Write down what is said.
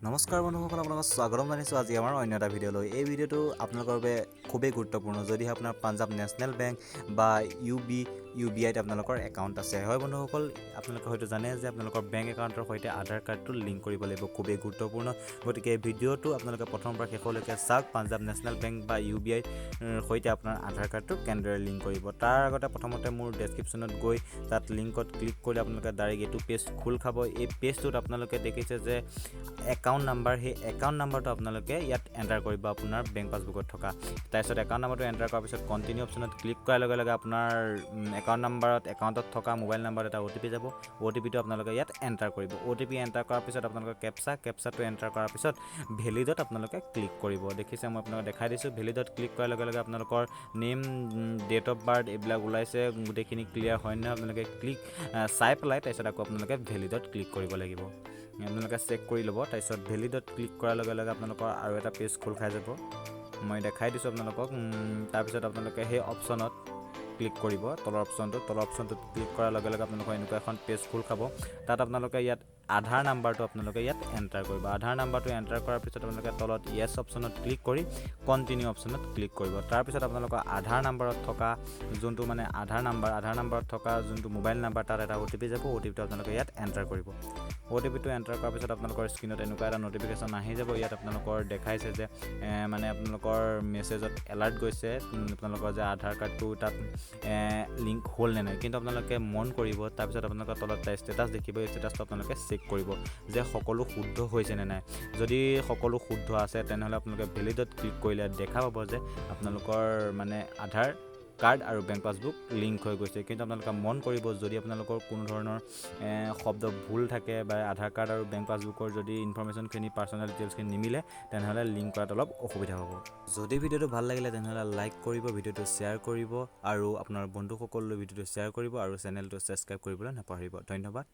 নমস্কাৰ বন্ধুসকল, আপোনালোকক স্বাগতম জানিছোঁ আজি আমাৰ অন্য এটা ভিডিঅ'লৈ। এই ভিডিঅ'টো আপোনালোকৰ বাবে খুবেই গুৰুত্বপূৰ্ণ যদিহে আপোনাৰ পাঞ্জাৱ নেশ্যনেল বেংক বা UBIত আপোনালোকৰ একাউণ্ট আছে। হয় বন্ধুসকল, আপোনালোকে হয়তো জানে যে আপোনালোকৰ বেংক একাউণ্টৰ সৈতে আধাৰ কাৰ্ডটো লিংক কৰিব লাগিব, খুবেই গুৰুত্বপূৰ্ণ। গতিকে এই ভিডিঅ'টো আপোনালোকে প্ৰথমৰ পৰা শেষলৈকে চাওক। পাঞ্জাৱ নেশ্যনেল বেংক বা UBIৰ সৈতে আপোনাৰ আধাৰ কাৰ্ডটো কেনেদৰে লিংক কৰিব। তাৰ আগতে প্ৰথমতে মোৰ ডেছক্ৰিপশ্যনত গৈ তাত লিংকত ক্লিক কৰি আপোনালোকে ডাইৰেক্ট এইটো পেজ খোল খাব। এই পেজটোত আপোনালোকে দেখিছে যে একাউণ্ট নাম্বাৰ, সেই একাউণ্ট নাম্বাৰটো আপোনালোকে ইয়াত এণ্টাৰ কৰিব আপোনাৰ বেংক পাছবুকত থকা। তাৰপিছত একাউণ্ট নাম্বাৰটো এণ্টাৰ কৰাৰ পিছত কণ্টিনিউ অপশ্যনত ক্লিক কৰাৰ লগে লগে আপোনাৰ একাউণ্টত থকা মোবাইল নাম্বাৰত এটা OTP যাব। OTPটো আপোনালোকে ইয়াত এণ্টাৰ কৰিব। OTP এণ্টাৰ কৰাৰ পিছত আপোনালোকৰ কেপচাটো এণ্টাৰ কৰাৰ পিছত ভেলিডত আপোনালোকে ক্লিক কৰিব। দেখিছে, মই আপোনালোকক দেখাই দিছোঁ। ভেলিডত ক্লিক কৰাৰ লগে লগে আপোনালোকৰ নেম, ডেট অফ বাৰ্থ এইবিলাক ওলাইছে, গোটেইখিনি ক্লিয়াৰ হয় নহয় আপোনালোকে চাই পেলাই তাৰপিছত আকৌ আপোনালোকে ভেলিডত ক্লিক কৰিব লাগিব। আপোনালোকে চেক কৰি ল'ব। তাৰপিছত ভেলিডত ক্লিক কৰাৰ লগে লগে আপোনালোকৰ আৰু এটা পেজ খোল খাই যাব। মই দেখাই দিছোঁ আপোনালোকক। তাৰপিছত আপোনালোকে সেই অপশ্যনত ক্লিক কৰিব, তলৰ অপশ্যনটোত ক্লিক কৰাৰ লগে লগে আপোনালোকৰ এনেকুৱা এখন পেজ খোল খাব। তাত আপোনালোকে ইয়াত আধাৰ নাম্বাৰটো আপোনালোকে ইয়াত এণ্টাৰ কৰিব। আধাৰ নাম্বাৰটো এণ্টাৰ কৰাৰ পিছত আপোনালোকে তলত য়েছ অপশ্যনত ক্লিক কৰি কণ্টিনিউ অপশ্যনত ক্লিক কৰিব। তাৰপিছত আপোনালোকৰ আধাৰ নাম্বাৰত থকা যোনটো মানে আধাৰ নাম্বাৰত থকা যোনটো মোবাইল নাম্বাৰ, তাত এটা OTP যাব। OTPটো আপোনালোকে ইয়াত এণ্টাৰ কৰিব। OTPটো এণ্টাৰ কৰাৰ পিছত আপোনালোকৰ স্ক্ৰীনত এনেকুৱা এটা ন'টিফিকেশ্যন আহি যাব। ইয়াত আপোনালোকৰ দেখাইছে যে মানে আপোনালোকৰ মেছেজত এলাৰ্ট গৈছে আপোনালোকৰ যে আধাৰ কাৰ্ডটো তাত লিংক হ'ল নে নাই। কিন্তু আপোনালোকে মন কৰিব, তাৰপিছত আপোনালোকৰ তলত এটা ষ্টেটাছ দেখিব। এই ষ্টেটাছটো আপোনালোকে চেক কৰিব যে সকলো শুদ্ধ হৈছে নে নাই। যদি সকলো শুদ্ধ আছে তেনেহ'লে আপোনালোকে ভেলিডত ক্লিক কৰিলে দেখা পাব যে আপোনালোকৰ মানে আধাৰ কাৰ্ড আৰু বেংক পাছবুক লিংক হৈ গৈছে। কিন্তু আপোনালোকে মন কৰিব, যদি আপোনালোকৰ কোনো ধৰণৰ শব্দ ভুল থাকে বা আধাৰ কাৰ্ড আৰু বেংক পাছবুকৰ যদি ইনফৰমেশ্যনখিনি, পাৰ্চনেল ডিটেইলছখিনি নিমিলে, তেনেহ'লে লিংক কৰাত অলপ অসুবিধা হ'ব। যদি ভিডিঅ'টো ভাল লাগিলে তেনেহ'লে লাইক কৰিব, ভিডিঅ'টো শ্বেয়াৰ কৰিব আৰু আপোনাৰ বন্ধুসকললৈ ভিডিঅ'টো শ্বেয়াৰ কৰিব আৰু চেনেলটো ছাবস্ক্ৰাইব কৰিবলৈ নাপাহৰিব। ধন্যবাদ।